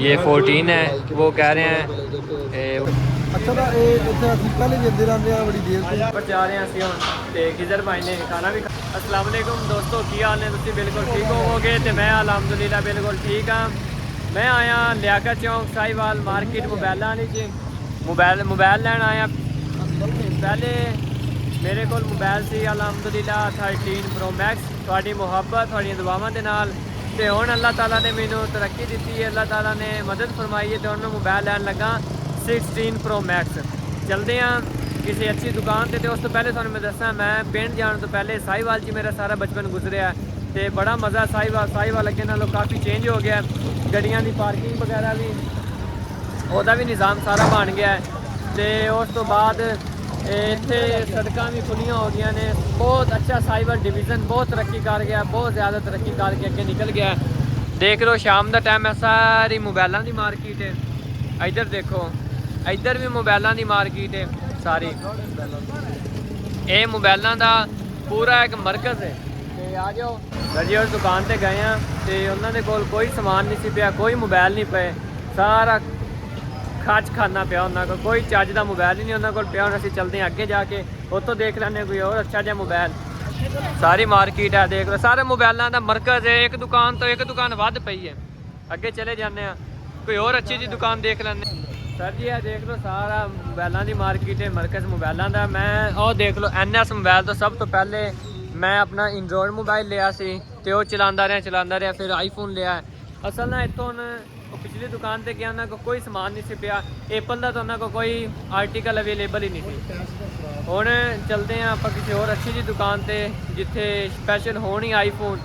ये 14 है, वो कह रहे हैं अच्छा तो ये पहले देते रहते हैं बड़ी देर से पर जा रहे हैं ਅਸੀਂ ਹੁਣ ਤੇ ਕਿਜ਼ਰ ਭਾਈ ਨੇ ਖਾਣਾ ਵੀ अस्सलाम वालेकुम दोस्तों, की हाल ने? तुम बिल्कुल ठीक होवोगे तो मैं अलहमदुलिल्लाह बिल्कुल ठीक हाँ। मैं आया लियाकत चौक साहिवाल मार्केट मोबाइल वाली च मोबाइल लैन आया। पहले मेरे को मोबाइल से अलहमदुलिल्लाह 13 प्रो मैक्स, थोड़ी मुहब्बत थोड़ी दुआवां दे नाल ते हुण अल्लाह ताला ने मैनू तरक्की दी है, अल्लाह ताला ने मदद फरमाई है, तो हुण मोबाइल लैन लगा 16 प्रो मैक्स। चलते हैं किसी अच्छी दुकान से। उस तो पहले थोड़ा मैं दसा, मैं पिंड जाने तो पहले साहिवाल च मेरा सारा बचपन गुजरिया तो बड़ा मज़ा साहिवाल अगे नालों काफ़ी चेंज हो गया। गड्डियां की पार्किंग वगैरह भी ਉਹਦਾ भी निज़ाम सारा बन गया है। तो उस तो बाद इतने सड़क भी खुलियाँ हो गई ने। बहुत अच्छा साहिवाल डिवीज़न बहुत तरक्की कर गया, बहुत ज़्यादा तरक्की करके अगे निकल गया। देख लो शाम का टाइम है, सारी मोबाइलों की मार्केट है। इधर देखो, इधर भी मोबाइलों की मार्केट है सारी। ये मोबाइलों का पूरा एक मरकज़ है। तो आ जाओ जी, उस दुकान पर गए हैं तो उन्होंने कोल कोई समान नहीं सी पिया, कोई मोबाइल नहीं पे, सारा खच खाना पिया उन्होंने कोई चज का मोबाइल ही नहीं उन्होंने को पिया। असीं चलते हैं अगे जाके, उतो देख लें कोई और अच्छा जहा मोबाइल। सारी मार्केट है, देख लो सारे मोबाइलों का मरकज़ है। एक दुकान तो एक दुकान वध पई है। अगे चले जाने कोई और अच्छी जी दुकान देख लें। सर जी है देख लो सारा मोबाइलों की मार्केट है, मरकज़ मोबाइलों का। मैं और देख लो NS मोबाइल तो सब तो पहले मैं अपना एंड्रॉयड मोबाइल लिया सी तो चलाता रहा, फिर आईफोन लिया। असल ना इतों पिछली दुकान पर गया, उन्होंने को कोई समान नहीं सी पिया। एप्पल का तो उन्होंने को कोई आर्टिकल अवेलेबल ही नहीं थी। हुण चलते हैं आप किसी और अच्छी जी दुकान पर जिथे स्पैशल होनी आईफोन,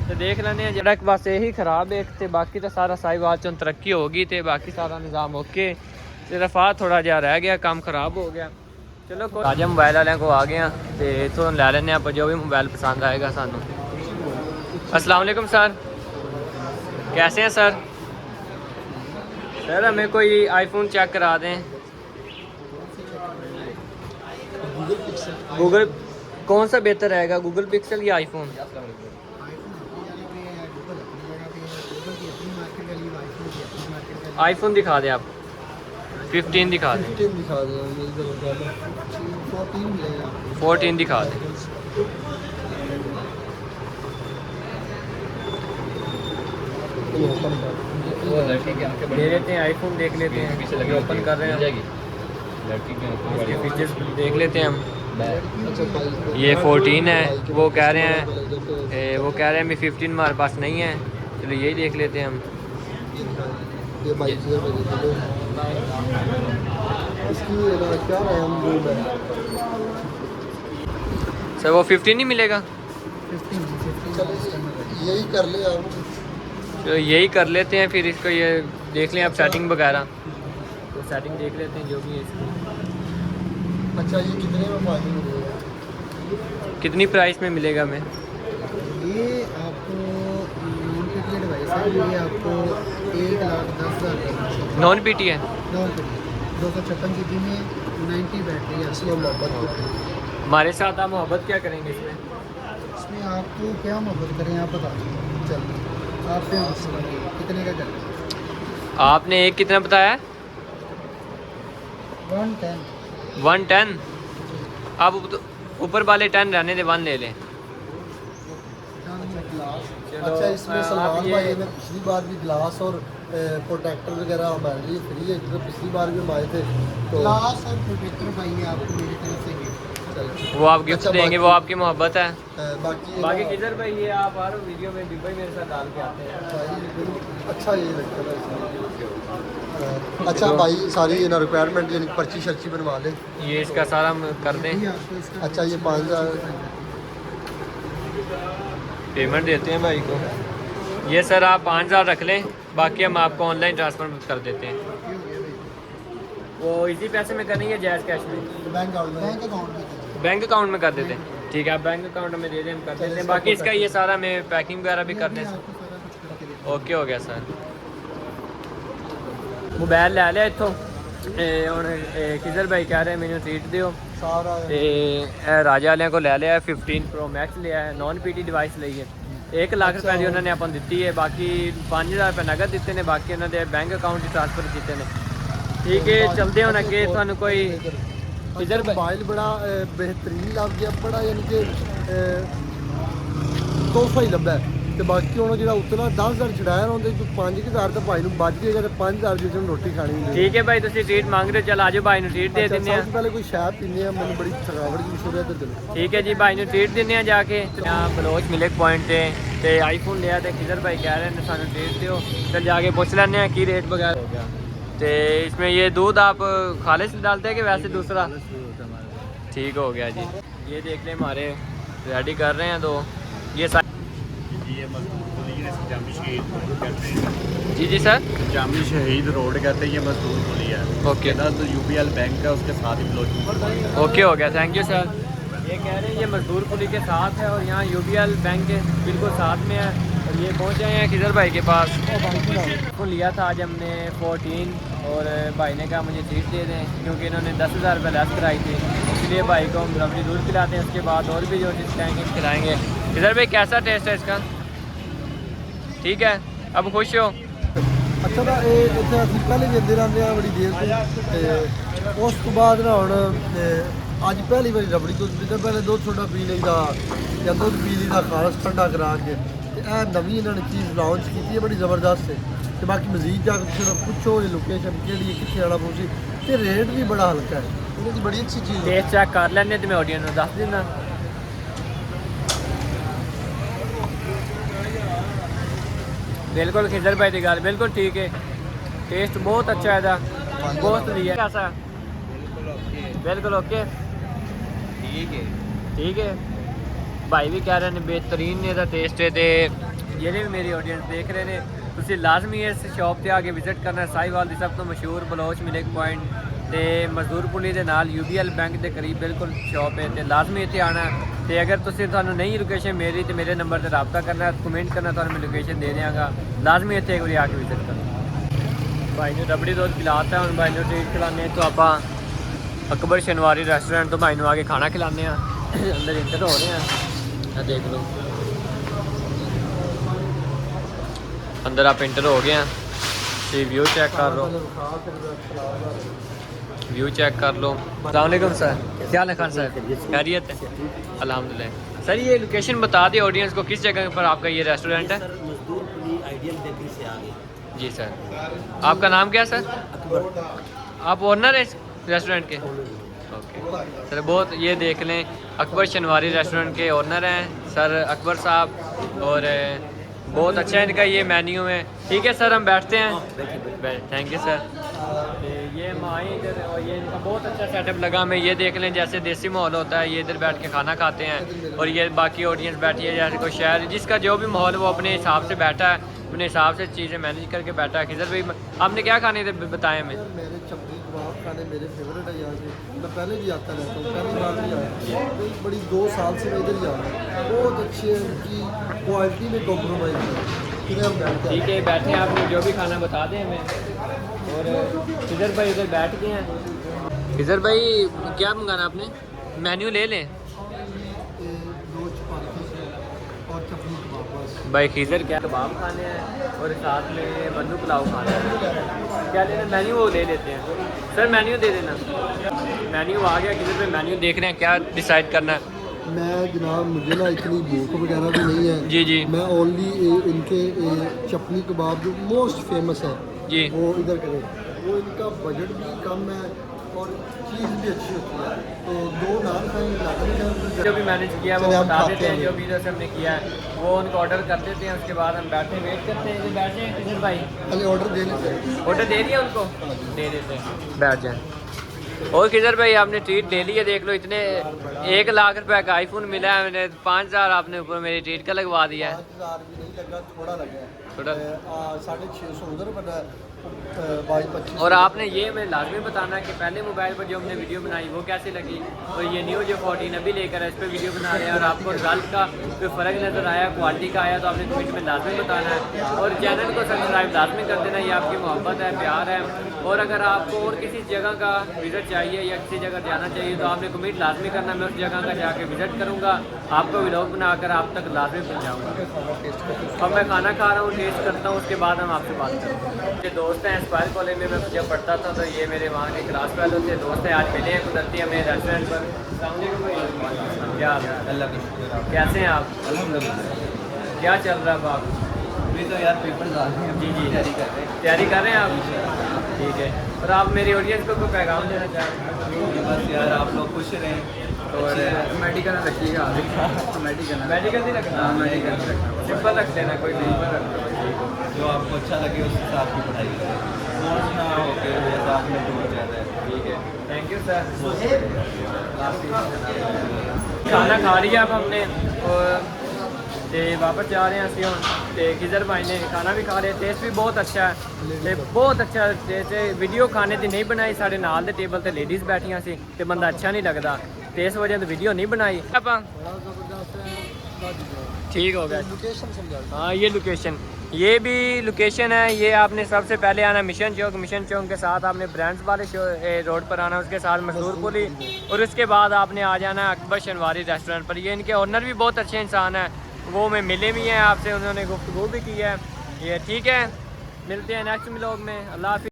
तो देख लें। जरा एक बस यही खराब है, तो बाकी तो सारा साहिवाल चों तरक्की होगी, तो बाकी सारा निज़ाम ओके। सिर्फ आ थोड़ा जहा रह गया, काम खराब हो गया। चलो ताज़ा मोबाइल वाले को आ गए, तो इतों लै लें आप जो भी मोबाइल पसंद आएगा सानू। अस्सलाम वालेकुम सर, कैसे हैं सर? सर हमें कोई आईफोन चेक करा दें। गूगल कौन सा बेहतर रहेगा, गूगल पिक्सल या आईफोन? आईफोन दिखा दें आप, 15 दिखा दें। 14 दिखा दें। ले लेते हैं आईफोन, देख लेते हैं, ओपन कर रहे हैं, इसके फीचर्स देख लेते हैं हम। ये 14 है, वो कह रहे हैं मैं 15 हमारे पास नहीं है। चलो यही देख लेते हैं हम। सर वो 15 ही मिलेगा? यही कर ले आप, तो यही कर लेते हैं फिर। इसको ये देख लें आप सेटिंग वगैरह, तो सेटिंग देख लेते हैं जो भी है इसकी। अच्छा ये कितने में फायदे मिलेगा? कितनी प्राइस में मिलेगा हमें? ये आपको नॉन पीटी डिवाइस है, ये आपको 1,10,000 नॉन पीटी है, नॉन पीटी 256 GB में 90 बैटरी है। असली मोहब्बत हमारे साथ आप मोहब्बत क्या करेंगे इसमें? इसमें आपको क्या मोहब्बत करें आप बता दीजिए। चल आप कितने का करें? आपने एक कितना बताया? 110। 110? आप ऊपर वाले 10 रहने दे, 1 ले लें। अच्छा इसमें सलमान भाई ने पिछली बार भी ग्लास और प्रोटेक्टर वगैरह हमारे लिए फ्री है, जो पिछली बार भी हम आए थे तो ग्लास और प्रोटेक्टर भाई है आपको मेरी तरफ से गिफ्ट। वो आप गिफ्ट देंगे, वो आपकी मोहब्बत है। बाकी किधर भाई ये आप आ रहे हो वीडियो में, डिब्बे मेरे साथ डाल के आते हैं। अच्छा ये लगता है। अच्छा भाई सारी ना रिक्वायरमेंट यानी पर्ची शर्ची बनवा ले, ये इसका सारा कर दें। अच्छा ये 5,000 पेमेंट देते हैं भाई को। ये सर आप 5,000 रख लें, बाकी हम आपको ऑनलाइन ट्रांसफ़र कर देते हैं। वो इजी पैसे में करनी है, जैज़ कैश में? बैंक अकाउंट में कर देते हैं। ठीक है, आप बैंक अकाउंट में दे दें, हम कर देते हैं। बाकी इसका ये सारा मैं पैकिंग वगैरह भी कर दें। ओके हो गया सर। मोबाइल लै लिया इतों, ਹੁਣ किधर भाई कह रहे मैंने ट्रीट दियो सारा। राजा वाले को ले लिया 15 प्रो मैक्स लिया है, नॉन पीटी डिवाइस ली है। 1 लाख रुपए ਦੀ ਉਹਨਾਂ ਨੇ ਆਪਾਂ ਨੂੰ ਦਿੱਤੀ ਹੈ, ਬਾਕੀ 5000 ਰੁਪਏ ਨਗਦ ਦਿੱਤੇ ਨੇ, ਬਾਕੀ ਉਹਨਾਂ ਦੇ ਬੈਂਕ ਅਕਾਊਂਟ 'ਚ ਟ੍ਰਾਂਸਫਰ ਕੀਤੇ ਨੇ। ठीक है, चलते हो अगे थानू कोई इधर मोबाइल बड़ा बेहतरीन लग गया, बड़ा यानी कि तोहफा ही लब्भा है। तो बाकी हुण जिहड़ा उतना 10,000 छड़ाया उहदे विच 5,000 तो भाई नूं बच जाएगा, तो 5,000 जिस दिन रोटी खानी होंदी। ठीक है भाई, तुसीं ट्रीट मांग रहे हो, चल आजो भाई नूं ट्रीट दे दिंदे आ। पहले कोई शराब पीने आ, मैनूं बड़ी थकावट जी शुरू है तो चलो। ठीक है जी, भाई नूं ट्रीट दिंदे आ जाके। बलोच मिल्क पॉइंट ते आईफोन लिया तो किधर भाई कह रहे हैं सानूं ट्रीट दिओ, चल जाके पूछ लैंदे आ की रेट वगैरह हो गया। तो इसमें ये दूध आप खालिश डालते हैं कि वैसे दूसरा? ठीक हो गया जी। ये देख लें हमारे रेडी कर रहे हैं, तो ये जी जी सर, जामी शहीद रोड कहते हैं, ये मजदूर पुली है। ओके तो यूपीएल बैंक है, उसके साथ ही बलोच। ओके हो गया, थैंक यू सर। ये कह रहे हैं ये मजदूर पुली के साथ है और यहाँ यूपीएल बैंक के बिल्कुल साथ में है। और ये पहुँचे हैं खिजर भाई के पास। तो लिया था आज हमने 14 और भाई ने कहा मुझे सीट दे दें, क्योंकि इन्होंने 10,000 रुपये लेस कराई थी, इसलिए भाई को हम रबड़ी दूध पिलाते हैं। उसके बाद और भी जो चीज़ खाएँगे खिलाएँगे। खिजर भाई कैसा टेस्ट है इसका? ठीक है, अब खुश हो? अच्छा ना ये इत्थे असीं पहले भी अंदर आने बड़ी देर तो उस तो बाद ना हुण अज पहली बारी रबड़ी दुध पीता। पहले दुध थोड़ा पी लईदा या दुध पी लईदा खालस ठंडा करा के। यह नवीं इन्होंने चीज़ लॉन्च की है, बड़ी ज़बरदस्त है। तो बाकी मजीद जाकर तुसीं पुछो ये लोकेशन केड़ी है, कित्थे आना पौंसी, ते रेट भी बड़ा हल्का है, इन्होंने बड़ी अच्छी चीज़ है। टेस्ट चेक कर लैंदे ते मैं ऑडियंस नूं दस दिंदा। बिल्कुल खिजर भाई की गल बिल्कुल ठीक है, टेस्ट बहुत अच्छा है इहदा, बहुत वधिया। कैसा? बिल्कुल ओके, ठीक है। भाई भी कह रहे हैं बेहतरीन ने टेस्ट है। तो जेह्ड़े भी मेरी ऑडियंस देख रहे हैं, तुसीं लाजमी इस शॉप से आके विजिट करना। साहिवाल की सब तो मशहूर बलोच मिल्क पॉइंट ते मजदूर पुली के नाल यूबीएल बैंक के करीब बिल्कुल शॉप है। तो लाजमी इत्थे आना। तो अगर तुसीं थानू नहीं लोकेशन मेरी तो मेरे नंबर से रब्ता करना, कमेंट करना, तो मैं लोकेशन दे देंगा। लाजमी इत्थे एक बार आके विजिट करना। भाई ने रबड़ी दूध पिलाता है, भाई ने ट्रीट खिलाने। तो आप अकबर शनवारी रेस्टोरेंट तो भाई आके खाना खिलाने अंदर इंटर हो रहे हैं, देख लो अंदर आप इंटर हो गए हैं। तो व्यू चेक कर लो, व्यू चेक कर लो। अस्सलाम वालेकुम सर, क्या हाल है खान सर? खैरियत है? अल्हम्दुलिल्लाह। सर ये लोकेशन बता दें ऑडियंस को, किस जगह पर आपका ये रेस्टोरेंट है? सर मजदूर पुली आइडियल बेकरी से आगे। जी सर। आपका नाम क्या है सर? अकबर। आप ओनर है रेस्टोरेंट के? ओके सर, बहुत ये देख लें अकबर शनवारी रेस्टोरेंट के ओनर हैं सर अकबर साहब, और बहुत अच्छा है इनका ये मेन्यू है। ठीक है सर, हम बैठते हैं। Thank you sir. ये माई इधर, और ये इनका बहुत अच्छा सेटअप लगा हमें। ये देख लें जैसे देसी माहौल होता है, ये इधर बैठ के खाना खाते हैं, और ये बाकी ऑडियंस बैठी है जैसे कोई शहर, जिसका जो भी माहौल वो अपने हिसाब से बैठा है, अपने हिसाब से चीज़ें मैनेज करके बैठा है। खिजर भाई आपने क्या खाने थे बताएं हमें? मेरे चपली कबाब खाने मेरे फेवरेट है यहाँ से। मैं पहले भी आता रहता हूँ, पहली बार भी आया, बड़ी 2 साल से मैं इधर ही आ रहा हूँ। बहुत अच्छी है, उनकी क्वालिटी में कॉम्प्रोमाइज़ है। फिर हम बैठते ठीक है, बैठे हैं, आपने जो भी खाना बता दें हमें। और खिजर भाई इधर बैठ गए हैं। खिजर भाई क्या मंगाना आपने? मेन्यू ले लें। 2 चपाती और चपली कबाब बस। भाई खिजर क्या कबाब खाने हैं और साथ में बंदू पुलाव खाना है। क्या लेना? मेन्यू वो ले लेते हैं सर, मेन्यू दे देना। मेन्यू आ गया, खिजर भाई मेन्यू देख रहे हैं, क्या डिसाइड करना है? मैं जनाब मुझे ना इतनी भूख वगैरह भी नहीं है जी जी। मैं ओनली इनके चपली कबाब जो मोस्ट फेमस है जी, वो इधर करें। वो इनका बजट भी कम है और चीज़ भी अच्छी होती है। तो 2 नान खाएंगे, जो भी मैनेज किया वो चलिए हम बता खाते देते हैं, हैं। जो भी इधर से हमने किया है वो उनको ऑर्डर कर देते हैं। उसके बाद हम बैठे वेट करते हैं। इधर बैठे हैं खिजर भाई, पहले ऑर्डर दे लेते हैं। ऑर्डर दे दिया उनको, दे देते हैं, बैठ जाएं। और किधर भाई आपने ट्रीट ले ली है, देख लो इतने 1 लाख रुपए का आईफोन मिला है, मैंने 5,000 आपने ऊपर मेरी ट्रीट का लगवा दिया है। 5,000 भी नहीं लगा, थोड़ा लगा है। थोड़ा 650 उधर बना 22-25। और आपने ये मैं लाजमी बताना है कि पहले मोबाइल पर जो हमने वीडियो बनाई वो कैसी लगी, और ये न्यू जो 14 अभी लेकर है इस पर वीडियो बना रहे हैं, और आपको रिजल्ट का कोई फ़र्क नज़र आया, क्वालिटी का आया, तो आपने कमेंट में लाजमी बताना है। और चैनल को सब्सक्राइब लाजमी कर देना, ये आपकी मोहब्बत है, प्यार है। और अगर आपको और किसी जगह का विज़िट चाहिए या किसी जगह जाना चाहिए तो आपने कमेंट लाजमी करना, मैं उस जगह का जाके विज़िट करूँगा, आपको व्लॉग बनाकर आप तक लाजमी पहुँचाऊँगा। अब मैं खाना खा रहा हूँ, टेस्ट करता हूँ, उसके बाद हम आपसे बात करेंगे। ये दोस्त हैं स्पायर कॉलेज में मैं जब पढ़ता था तो ये मेरे वहाँ के क्लास फेलो थे, दोस्त हैं, आज मिले हैं कुदरती हमें रेस्टोरेंट पर। क्या हाल है? अल्लाह का शुक्र है। कैसे हैं आप? अल्हम्दुलिल्लाह। क्या चल रहा है अब आप? अभी तो यार पेपर आ रहे हैं, जी जी तैयारी कर रहे हैं। तैयारी कर रहे हैं आप? ठीक है। और आप मेरी ऑडियंस को कोई पैगाम देना चाहें? बस यार आप लोग खुश रहें और मेडिकल रखिएगा। मेडिकल नहीं रखना? मेडिकल नहीं रखना, सिंपल रख देना, कोई सिंपल रख दो। जो आपको अच्छा लगे उस हिसाब की पढ़ाई करें, फोर्स ना हो के जैसा आपने दूर ज़्यादा है। ठीक है, थैंक यू सर। खाना खा लिया अब हमने और ते वापस जा रहे हैं ਅਸੀਂ ਹੁਣ ਤੇ ਖਿਜ਼ਰ ਭਾਈ ਨੇ ਖਾਣਾ ਵੀ ਖਾ ਲਿਆ, ਟੇਸਟ ਵੀ ਬਹੁਤ ਅੱਛਾ ਹੈ ਤੇ ਬਹੁਤ ਅੱਛਾ ਟੇਸਟ ਹੈ। ਵੀਡੀਓ ਖਾਣੇ ਦੀ ਨਹੀਂ ਬਣਾਈ, ਸਾਡੇ ਨਾਲ ਦੇ ਟੇਬਲ ਤੇ ਲੇਡੀਜ਼ ਬੈਠੀਆਂ ਸੀ ਤੇ ਬੰਦਾ ਅੱਛਾ ਨਹੀਂ ਲੱਗਦਾ ਤੇ ਇਸ ਵਜ੍ਹਾ ਤੋਂ ਵੀਡੀਓ नहीं बनाई। ਆਪਾਂ बड़ा ज़बरदस्त है। ठीक हो गया। लोकेशन समझा। हाँ ये लोकेशन, ये भी लोकेशन है। ये आपने सबसे पहले आना मिशन चौक, मिशन चौक के साथ आपने ब्रांड्स वाले रोड पर आना, उसके साथ मजदूर पुली, और उसके बाद आपने आ जाना अकबर शनवारी रेस्टोरेंट पर। ये इनके ओनर भी बहुत अच्छे इंसान हैं, वो में मिले भी हैं आपसे, उन्होंने गुफ्तगू भी की है। ये ठीक है, मिलते हैं नेक्स्ट व्लॉग में। अल्लाह हाफिज़।